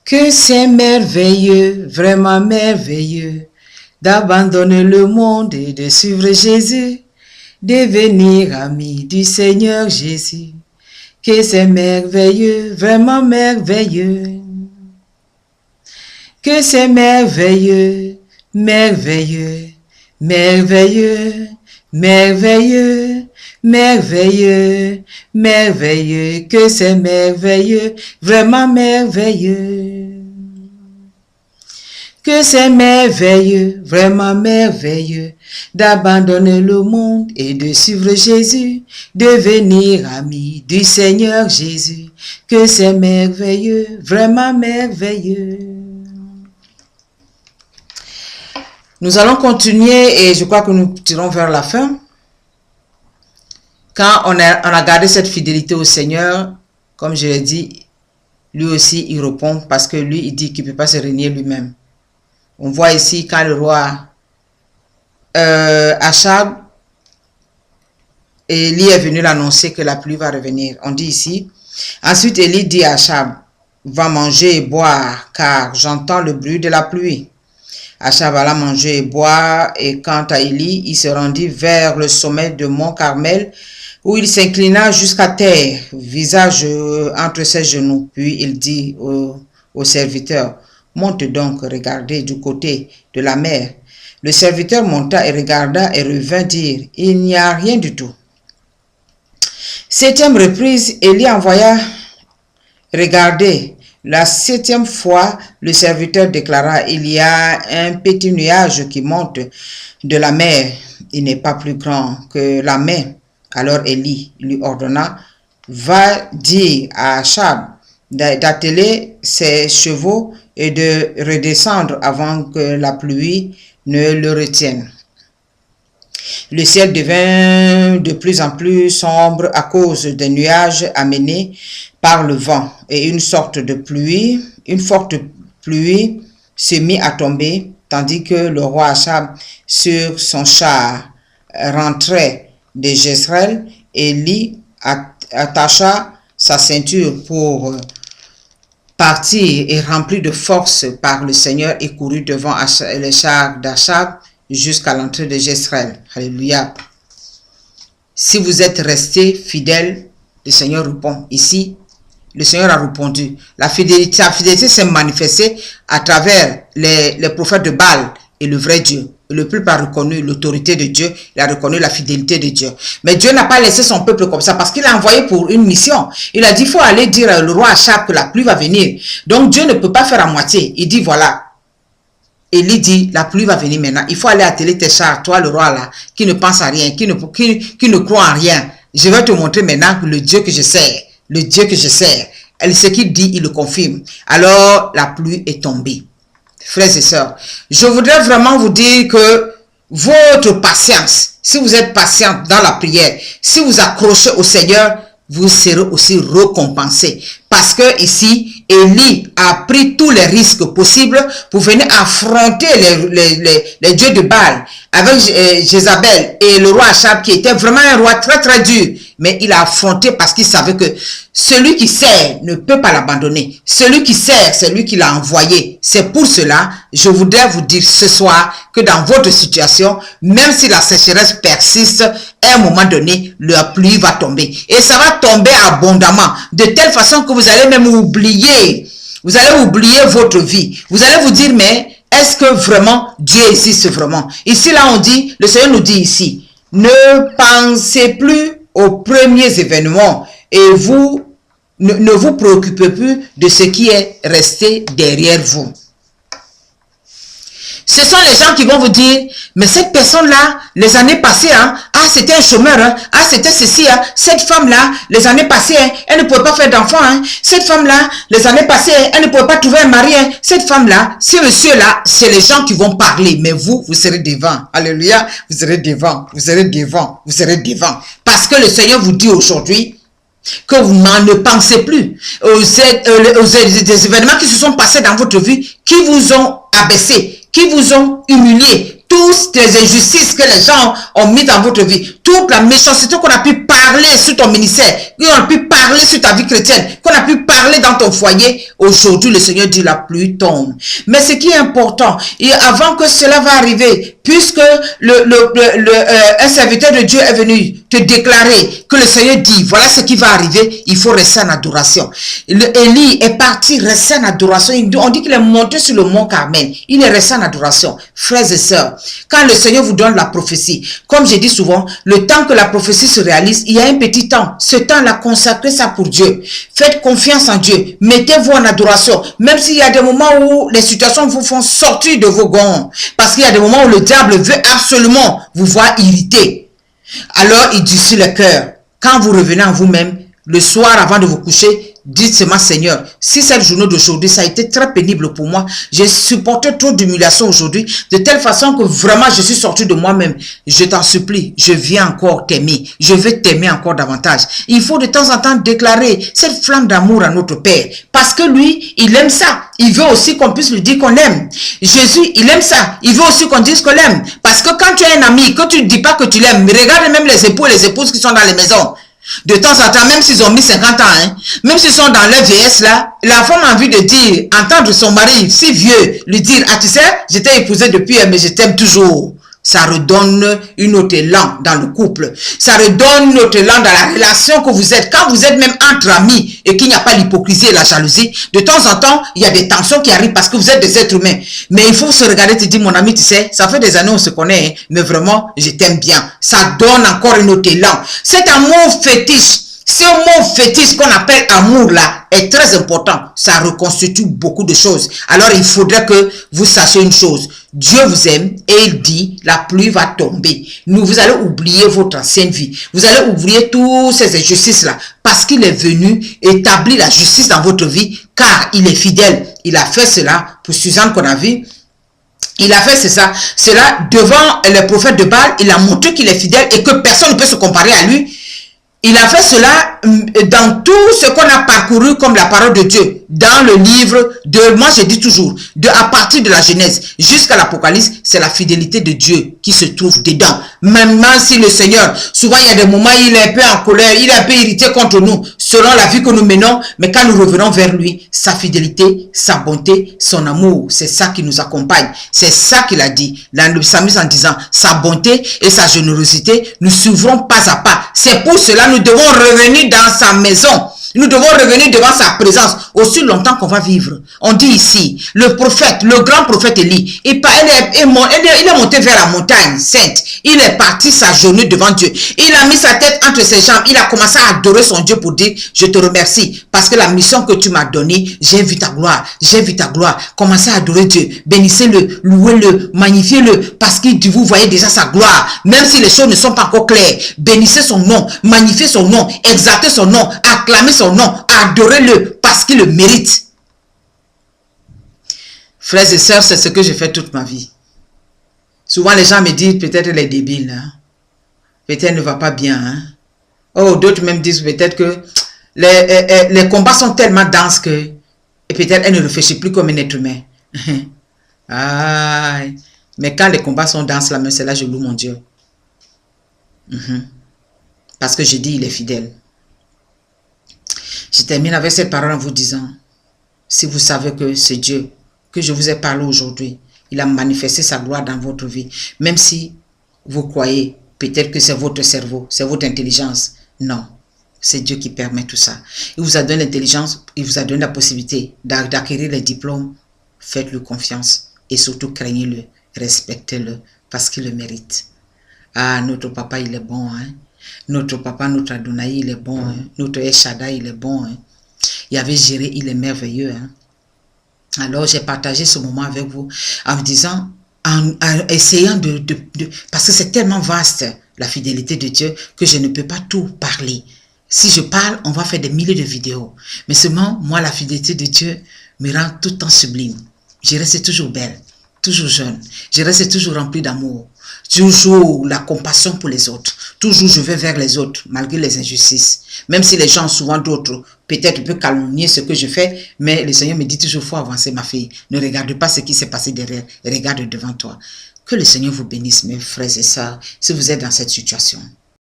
Que c'est merveilleux, vraiment merveilleux, d'abandonner le monde et de suivre Jésus, devenir ami du Seigneur Jésus. Que c'est merveilleux, vraiment merveilleux. Que c'est merveilleux, merveilleux, merveilleux, merveilleux, merveilleux, merveilleux. Que c'est merveilleux, vraiment merveilleux. Que c'est merveilleux, vraiment merveilleux, d'abandonner le monde et de suivre Jésus, devenir ami du Seigneur Jésus. Que c'est merveilleux, vraiment merveilleux. Nous allons continuer et je crois que nous tirons vers la fin. Quand on a gardé cette fidélité au Seigneur, comme je l'ai dit, lui aussi il répond parce que lui il dit qu'il ne peut pas se régner lui-même. On voit ici quand le roi Achab, Élie est venu l'annoncer que la pluie va revenir. On dit ici, ensuite Élie dit à Achab, va manger et boire car j'entends le bruit de la pluie. Achab alla manger et boire et quant à Élie, il se rendit vers le sommet de mont Carmel où il s'inclina jusqu'à terre, visage entre ses genoux. Puis il dit au serviteur, monte donc, regardez du côté de la mer. Le serviteur monta et regarda et revint dire, il n'y a rien du tout. Septième reprise, Élie envoya regarder. La septième fois, le serviteur déclara, il y a un petit nuage qui monte de la mer. Il n'est pas plus grand que la main. Alors Élie lui ordonna, va dire à Achab d'atteler ses chevaux et de redescendre avant que la pluie ne le retienne. Le ciel devint de plus en plus sombre à cause des nuages amenés par le vent et une forte pluie se mit à tomber tandis que le roi Achab sur son char rentrait de Jezreel. Élie attacha sa ceinture pour partir et rempli de force par le Seigneur et courut devant le char d'Achab jusqu'à l'entrée de Jezreel. Alléluia. Si vous êtes resté fidèle, le Seigneur répond. Ici, le Seigneur a répondu. La fidélité s'est manifestée à travers les prophètes de Baal et le vrai Dieu. Le peuple a reconnu l'autorité de Dieu, il a reconnu la fidélité de Dieu. Mais Dieu n'a pas laissé son peuple comme ça parce qu'il l'a envoyé pour une mission. Il a dit, il faut aller dire au roi Achab que la pluie va venir. Donc Dieu ne peut pas faire à moitié. Il dit, voilà. Élie dit, la pluie va venir maintenant. Il faut aller atteler tes chars, toi le roi là, qui ne pense à rien, qui ne croit en rien. Je vais te montrer maintenant que le Dieu que je sers, ce qu'il dit, il le confirme. Alors la pluie est tombée. Frères et sœurs, je voudrais vraiment vous dire que votre patience, si vous êtes patient dans la prière, si vous accrochez au Seigneur, vous serez aussi récompensé. Parce que ici, Élie a pris tous les risques possibles pour venir affronter les dieux de Baal avec Jézabel et le roi Achab qui était vraiment un roi très très dur. Mais il a affronté parce qu'il savait que celui qui sert ne peut pas l'abandonner. Celui qui sert, c'est lui qui l'a envoyé. C'est pour cela, je voudrais vous dire ce soir que dans votre situation, même si la sécheresse persiste, à un moment donné, la pluie va tomber. Et ça va tomber abondamment, de telle façon que vous allez même oublier. Vous allez oublier votre vie. Vous allez vous dire, mais est-ce que vraiment Dieu existe vraiment? Ici, là, on dit, le Seigneur nous dit ici, ne pensez plus aux premiers événements et vous ne vous préoccupez plus de ce qui est resté derrière vous. Ce sont les gens qui vont vous dire, mais cette personne-là, les années passées, hein, ah, c'était un chômeur, hein, ah, c'était ceci, hein, cette femme-là, les années passées, hein, elle ne pouvait pas faire d'enfant, hein, cette femme-là, les années passées, elle ne pouvait pas trouver un mari, hein, cette femme-là, ce monsieur-là, c'est les gens qui vont parler, mais vous serez devant, alléluia, vous serez devant, vous serez devant, vous serez devant, parce que le Seigneur vous dit aujourd'hui, que vous ne pensez plus aux événements qui se sont passés dans votre vie, qui vous ont abaissé, qui vous ont humilié, toutes les injustices que les gens ont mis dans votre vie, toute la méchanceté qu'on a pu parler sur ton ministère, qu'on a pu parler sur ta vie chrétienne, qu'on a pu parler dans ton foyer, aujourd'hui le Seigneur dit la pluie tombe. Mais ce qui est important, et avant que cela va arriver, puisque un serviteur de Dieu est venu te déclarer que le Seigneur dit, voilà ce qui va arriver, il faut rester en adoration. Élie est parti rester en adoration. On dit qu'il est monté sur le mont Carmel. Il est resté en adoration. Frères et sœurs, quand le Seigneur vous donne la prophétie, comme je dis souvent, le temps que la prophétie se réalise, il y a un petit temps. Ce temps-là, consacrez ça pour Dieu. Faites confiance en Dieu. Mettez-vous en adoration. Même s'il y a des moments où les situations vous font sortir de vos gonds. Parce qu'il y a des moments où le diable veut absolument vous voir irrité. Alors, il durcit le cœur. Quand vous revenez en vous-même, le soir avant de vous coucher, dites seulement Seigneur, si cette journée d'aujourd'hui, ça a été très pénible pour moi, j'ai supporté trop d'humiliation aujourd'hui, de telle façon que vraiment je suis sorti de moi-même. Je t'en supplie, je viens encore t'aimer. Je veux t'aimer encore davantage. Il faut de temps en temps déclarer cette flamme d'amour à notre Père. Parce que lui, il aime ça. Il veut aussi qu'on puisse lui dire qu'on l'aime. Jésus, il aime ça. Il veut aussi qu'on dise qu'on l'aime. Parce que quand tu as un ami, que tu ne dis pas que tu l'aimes, regarde même les époux et les épouses qui sont dans les maisons. De temps en temps, même s'ils ont mis 50 ans, hein, même s'ils sont dans leur vieillesse là, la femme a envie de dire, entendre son mari si vieux, lui dire, ah tu sais, je t'ai épousé depuis, mais je t'aime toujours. Ça redonne une autre élan dans le couple. Ça redonne une autre élan dans la relation que vous êtes. Quand vous êtes même entre amis et qu'il n'y a pas l'hypocrisie et la jalousie, de temps en temps, il y a des tensions qui arrivent parce que vous êtes des êtres humains. Mais il faut se regarder et te dire, mon ami, tu sais, ça fait des années on se connaît, hein, mais vraiment, je t'aime bien. Ça donne encore une autre élan. Cet amour fétiche, ce mot fétiche qu'on appelle amour là est très important. Ça reconstitue beaucoup de choses. Alors il faudrait que vous sachiez une chose. Dieu vous aime et il dit la pluie va tomber. Vous allez oublier votre ancienne vie. Vous allez oublier toutes ces injustices là parce qu'il est venu établir la justice dans votre vie car il est fidèle. Il a fait cela pour Suzanne qu'on a vu. Il a fait cela devant les prophètes de Baal. Il a montré qu'il est fidèle et que personne ne peut se comparer à lui. Il a fait cela dans tout ce qu'on a parcouru comme la parole de Dieu. Dans le livre de, moi je dis toujours, à partir de la Genèse jusqu'à l'Apocalypse, c'est la fidélité de Dieu qui se trouve dedans. Même si le Seigneur, souvent il y a des moments il est un peu en colère, il est un peu irrité contre nous, selon la vie que nous menons, mais quand nous revenons vers lui, sa fidélité, sa bonté, son amour, c'est ça qui nous accompagne. C'est ça qu'il a dit dans le psalmiste en disant, sa bonté et sa générosité nous suivront pas à pas. C'est pour cela nous devons revenir dans sa maison. Nous devons revenir devant sa présence aussi longtemps qu'on va vivre. On dit ici, le prophète, le grand prophète Élie, il est monté vers la montagne sainte. Il est parti sa journée devant Dieu. Il a mis sa tête entre ses jambes. Il a commencé à adorer son Dieu pour dire, je te remercie parce que la mission que tu m'as donnée, j'ai vu ta gloire. J'ai vu ta gloire. Commencez à adorer Dieu. Bénissez-le, louez-le, magnifiez-le parce que vous voyez déjà sa gloire. Même si les choses ne sont pas encore claires, bénissez son nom, magnifiez son nom, exaltez son nom, acclamez son nom, adorez-le parce qu'il le mérite. Frères et sœurs, c'est ce que j'ai fait toute ma vie. Souvent les gens me disent peut-être elle est débile, hein? Peut-être elle ne va pas bien. Hein? Oh, d'autres même disent peut-être que les combats sont tellement denses que peut-être elle ne réfléchit plus comme un être humain. Ah, mais quand les combats sont denses, là, c'est là je loue mon Dieu. Parce que je dis il est fidèle. Je termine avec cette parole en vous disant, si vous savez que c'est Dieu que je vous ai parlé aujourd'hui, il a manifesté sa gloire dans votre vie, même si vous croyez peut-être que c'est votre cerveau, c'est votre intelligence. Non, c'est Dieu qui permet tout ça. Il vous a donné l'intelligence, il vous a donné la possibilité d'acquérir les diplômes. Faites-lui confiance et surtout craignez-le, respectez-le parce qu'il le mérite. Ah, notre papa, il est bon, hein? Notre papa, notre Adonai, il est bon. Hein? Notre Eshada, il est bon. Hein? Yahvé Jireh, il est merveilleux. Hein? Alors, j'ai partagé ce moment avec vous en me disant, en essayant parce que c'est tellement vaste, la fidélité de Dieu, que je ne peux pas tout parler. Si je parle, on va faire des milliers de vidéos. Mais seulement, moi, la fidélité de Dieu me rend tout le temps sublime. Je reste toujours belle, toujours jeune. Je reste toujours remplie d'amour. Toujours la compassion pour les autres. Toujours je vais vers les autres, malgré les injustices. Même si les gens, souvent d'autres, peut-être peuvent calomnier ce que je fais, mais le Seigneur me dit toujours, faut avancer ma fille. Ne regarde pas ce qui s'est passé derrière, regarde devant toi. Que le Seigneur vous bénisse, mes frères et sœurs, si vous êtes dans cette situation.